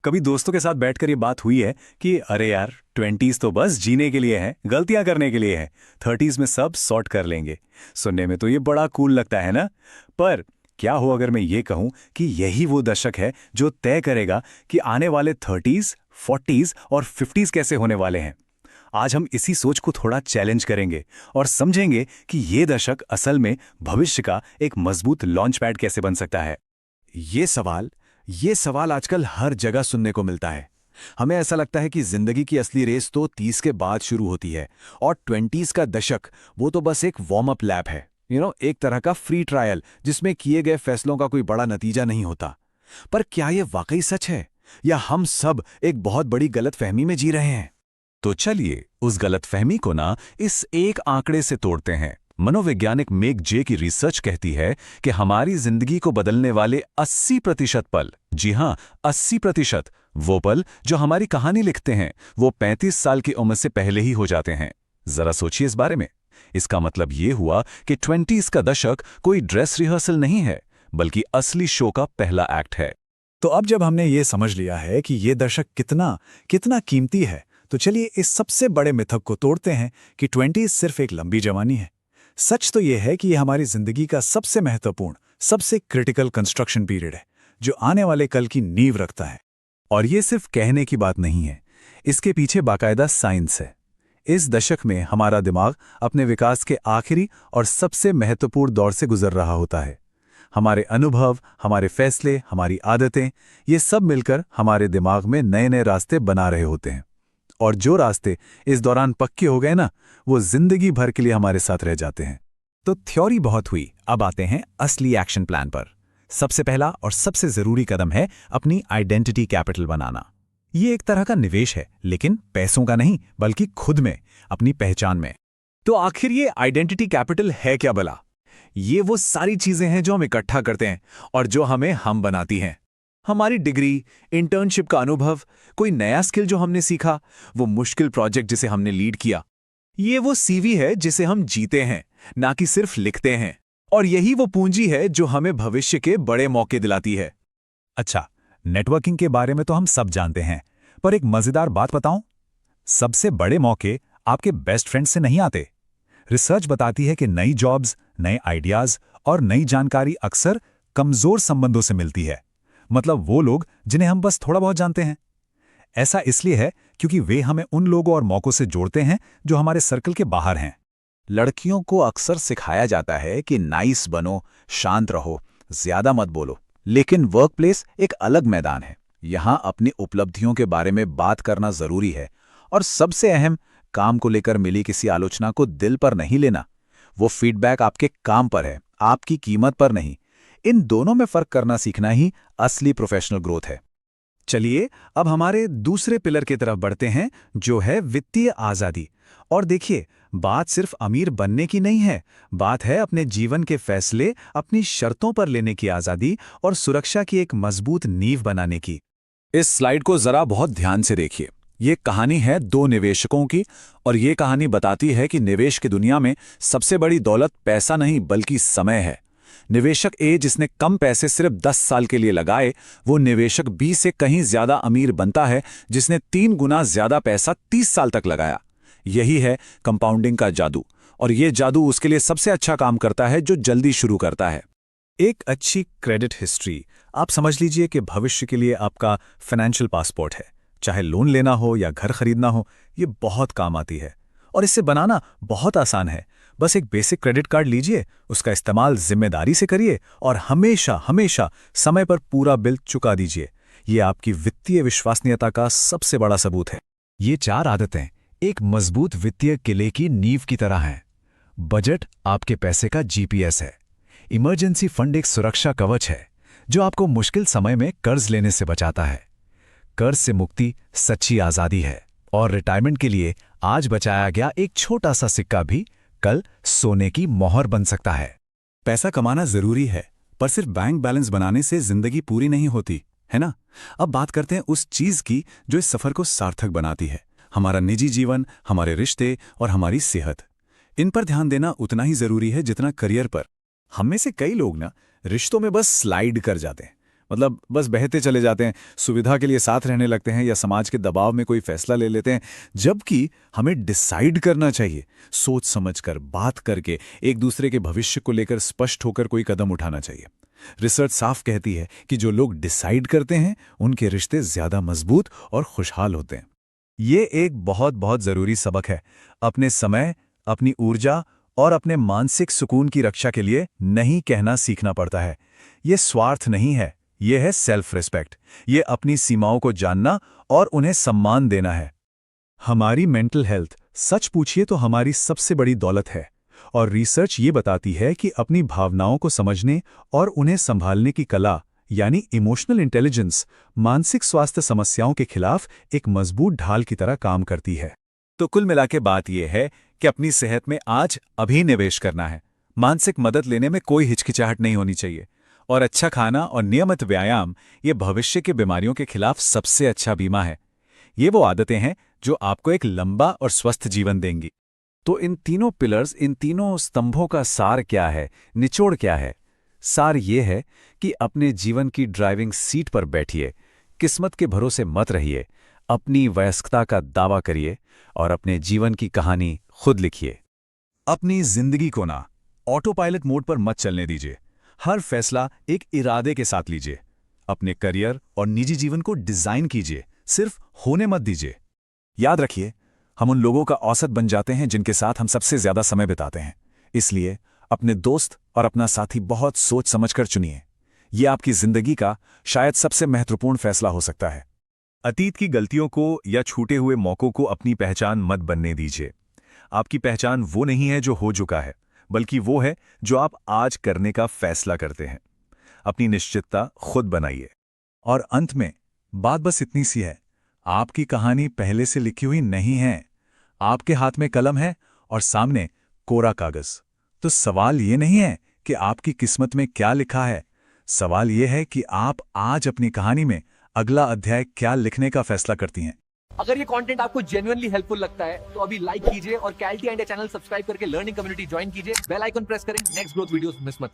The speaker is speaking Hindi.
कभी दोस्तों के साथ बैठकर ये बात हुई है कि अरे यार 20s तो बस जीने के लिए है, गलतियां करने के लिए है। 30s में सब सॉर्ट कर लेंगे। सुनने में तो ये बड़ा कूल लगता है ना। पर क्या हो अगर मैं ये कहूं कि यही वो दशक है जो तय करेगा कि आने वाले 30s, 40s और 50s कैसे होने वाले हैं। आज हम इसी सोच को थोड़ा चैलेंज करेंगे और समझेंगे कि ये दशक असल में भविष्य का एक मजबूत लॉन्च पैड कैसे बन सकता है। ये सवाल ये सवाल आजकल हर जगह सुनने को मिलता है। हमें ऐसा लगता है कि जिंदगी की असली रेस तो 30 के बाद शुरू होती है और 20s का दशक वो तो बस एक वार्म अप लैप है, एक तरह का फ्री ट्रायल जिसमें किए गए फैसलों का कोई बड़ा नतीजा नहीं होता। पर क्या ये वाकई सच है या हम सब एक बहुत बड़ी गलतफहमी में जी रहे हैं? तो चलिए उस गलतफहमी को ना इस एक आंकड़े से तोड़ते हैं। मनोवैज्ञानिक मेग जे की रिसर्च कहती है कि हमारी जिंदगी को बदलने वाले 80% पल, जी हां 80%, वो पल जो हमारी कहानी लिखते हैं वो 35 साल की उम्र से पहले ही हो जाते हैं। जरा सोचिए इस बारे में। इसका मतलब ये हुआ कि 20s का दशक कोई ड्रेस रिहर्सल नहीं है, बल्कि असली शो का पहला एक्ट है। तो अब जब हमने ये समझ लिया है कि ये दशक कितना कितना कीमती है, तो चलिए इस सबसे बड़े मिथक को तोड़ते हैं कि 20s सिर्फ एक लंबी जवानी है। सच तो यह है कि यह हमारी जिंदगी का सबसे महत्वपूर्ण, सबसे क्रिटिकल कंस्ट्रक्शन पीरियड है, जो आने वाले कल की नींव रखता है। और ये सिर्फ कहने की बात नहीं है, इसके पीछे बाकायदा साइंस है। इस दशक में हमारा दिमाग अपने विकास के आखिरी और सबसे महत्वपूर्ण दौर से गुजर रहा होता है। हमारे अनुभव, हमारे फैसले, हमारी आदतें, ये सब मिलकर हमारे दिमाग में नए नए रास्ते बना रहे होते हैं। और जो रास्ते इस दौरान पक्के हो गए ना, वो जिंदगी भर के लिए हमारे साथ रह जाते हैं। तो थ्योरी बहुत हुई, अब आते हैं असली एक्शन प्लान पर। सबसे पहला और सबसे जरूरी कदम है अपनी आइडेंटिटी कैपिटल बनाना। ये एक तरह का निवेश है, लेकिन पैसों का नहीं, बल्कि खुद में, अपनी पहचान में। तो आखिर ये आइडेंटिटी कैपिटल है क्या भला? ये वो सारी चीजें हैं जो हम इकट्ठा करते हैं और जो हमें हम बनाती हैं। हमारी डिग्री, इंटर्नशिप का अनुभव, कोई नया स्किल जो हमने सीखा, वो मुश्किल प्रोजेक्ट जिसे हमने लीड किया, ये वो सीवी है जिसे हम जीते हैं, ना कि सिर्फ लिखते हैं। और यही वो पूंजी है जो हमें भविष्य के बड़े मौके दिलाती है। अच्छा, नेटवर्किंग के बारे में तो हम सब जानते हैं, पर एक मजेदार बात बताऊं? सबसे बड़े मौके आपके बेस्ट फ्रेंड से नहीं आते। रिसर्च बताती है कि नई जॉब्स, नए आइडियाज और नई जानकारी अक्सर कमजोर संबंधों से मिलती है। मतलब वो लोग जिन्हें हम बस थोड़ा बहुत जानते हैं। ऐसा इसलिए है क्योंकि वे हमें उन लोगों और मौकों से जोड़ते हैं जो हमारे सर्कल के बाहर हैं। लड़कियों को अक्सर सिखाया जाता है कि नाइस बनो, शांत रहो, ज्यादा मत बोलो। लेकिन वर्कप्लेस एक अलग मैदान है। यहां अपनी उपलब्धियों के बारे में बात करना जरूरी है, और सबसे अहम, काम को लेकर मिली किसी आलोचना को दिल पर नहीं लेना। वो फीडबैक आपके काम पर है, आपकी कीमत पर नहीं। इन दोनों में फर्क करना सीखना ही असली प्रोफेशनल ग्रोथ है। चलिए अब हमारे दूसरे पिलर की तरफ बढ़ते हैं, जो है वित्तीय आज़ादी। और देखिए, बात सिर्फ अमीर बनने की नहीं है, बात है अपने जीवन के फैसले अपनी शर्तों पर लेने की आज़ादी और सुरक्षा की एक मजबूत नींव बनाने की। इस स्लाइड को जरा बहुत ध्यान से देखिए। ये कहानी है दो निवेशकों की, और ये कहानी बताती है कि निवेश की दुनिया में सबसे बड़ी दौलत पैसा नहीं बल्कि समय है। निवेशक ए जिसने कम पैसे सिर्फ 10 साल के लिए लगाए, वो निवेशक बी से कहीं ज्यादा अमीर बनता है जिसने 3 गुना ज्यादा पैसा 30 साल तक लगाया। यही है कंपाउंडिंग का जादू, और ये जादू उसके लिए सबसे अच्छा काम करता है जो जल्दी शुरू करता है। एक अच्छी क्रेडिट हिस्ट्री, आप समझ लीजिए कि भविष्य के लिए आपका फाइनेंशियल पासपोर्ट है। चाहे लोन लेना हो या घर खरीदना हो, ये बहुत काम आती है। और इसे बनाना बहुत आसान है। बस एक बेसिक क्रेडिट कार्ड लीजिए, उसका इस्तेमाल जिम्मेदारी से करिए और हमेशा हमेशा समय पर पूरा बिल चुका दीजिए। ये आपकी वित्तीय विश्वसनीयता का सबसे बड़ा सबूत है। ये 4 आदतें एक मजबूत वित्तीय किले की नींव की तरह हैं। बजट आपके पैसे का जीपीएस है। इमरजेंसी फंड एक सुरक्षा कवच है जो आपको मुश्किल समय में कर्ज लेने से बचाता है। कर्ज से मुक्ति सच्ची आजादी है, और रिटायरमेंट के लिए आज बचाया गया एक छोटा सा सिक्का भी कल सोने की मोहर बन सकता है। पैसा कमाना जरूरी है, पर सिर्फ बैंक बैलेंस बनाने से जिंदगी पूरी नहीं होती, है ना? अब बात करते हैं उस चीज की जो इस सफर को सार्थक बनाती है। हमारा निजी जीवन, हमारे रिश्ते और हमारी सेहत। इन पर ध्यान देना उतना ही जरूरी है जितना करियर पर। हम में से कई लोग ना रिश्तों में बस स्लाइड कर जाते हैं। मतलब बस बहते चले जाते हैं, सुविधा के लिए साथ रहने लगते हैं या समाज के दबाव में कोई फैसला ले लेते हैं, जबकि हमें डिसाइड करना चाहिए, सोच समझकर, बात करके, एक दूसरे के भविष्य को लेकर स्पष्ट होकर कोई कदम उठाना चाहिए। रिसर्च साफ कहती है कि जो लोग डिसाइड करते हैं उनके रिश्ते ज्यादा मजबूत और खुशहाल होते हैं। ये एक बहुत बहुत जरूरी सबक है। अपने समय, अपनी ऊर्जा और अपने मानसिक सुकून की रक्षा के लिए नहीं कहना सीखना पड़ता है। ये स्वार्थ नहीं है, ये है सेल्फ रिस्पेक्ट। ये अपनी सीमाओं को जानना और उन्हें सम्मान देना है। हमारी मेंटल हेल्थ, सच पूछिए तो हमारी सबसे बड़ी दौलत है, और रिसर्च ये बताती है कि अपनी भावनाओं को समझने और उन्हें संभालने की कला यानी इमोशनल इंटेलिजेंस मानसिक स्वास्थ्य समस्याओं के खिलाफ एक मजबूत ढाल की तरह काम करती है। तो कुल मिला के बात यह है कि अपनी सेहत में आज अभी निवेश करना है। मानसिक मदद लेने में कोई हिचकिचाहट नहीं होनी चाहिए, और अच्छा खाना और नियमित व्यायाम ये भविष्य की बीमारियों के खिलाफ सबसे अच्छा बीमा है। ये वो आदतें हैं जो आपको एक लंबा और स्वस्थ जीवन देंगी। तो इन तीनों पिलर्स, इन तीनों स्तंभों का सार क्या है, निचोड़ क्या है? सार ये है कि अपने जीवन की ड्राइविंग सीट पर बैठिए, किस्मत के भरोसे मत रहिए, अपनी वयस्कता का दावा करिए और अपने जीवन की कहानी खुद लिखिए। अपनी जिंदगी को ना ऑटो पायलट मोड पर मत चलने दीजिए। हर फैसला एक इरादे के साथ लीजिए। अपने करियर और निजी जीवन को डिजाइन कीजिए, सिर्फ होने मत दीजिए। याद रखिए, हम उन लोगों का औसत बन जाते हैं जिनके साथ हम सबसे ज्यादा समय बिताते हैं। इसलिए अपने दोस्त और अपना साथी बहुत सोच समझकर चुनिए। ये आपकी जिंदगी का शायद सबसे महत्वपूर्ण फैसला हो सकता है। अतीत की गलतियों को या छूटे हुए मौकों को अपनी पहचान मत बनने दीजिए। आपकी पहचान वो नहीं है जो हो चुका है, बल्कि वो है जो आप आज करने का फैसला करते हैं। अपनी निश्चितता खुद बनाइए। और अंत में बात बस इतनी सी है, आपकी कहानी पहले से लिखी हुई नहीं है। आपके हाथ में कलम है और सामने कोरा कागज। तो सवाल ये नहीं है कि आपकी किस्मत में क्या लिखा है, सवाल ये है कि आप आज अपनी कहानी में अगला अध्याय क्या लिखने का फैसला करती हैं। अगर ये कंटेंट आपको जेन्युइनली हेल्पफुल लगता है तो अभी लाइक कीजिए और कैल्टी इंडिया चैनल सब्सक्राइब करके लर्निंग कम्युनिटी ज्वाइन कीजिए। बेल आइकन प्रेस करें, नेक्स्ट ग्रोथ वीडियोस मिस मत कीजिए।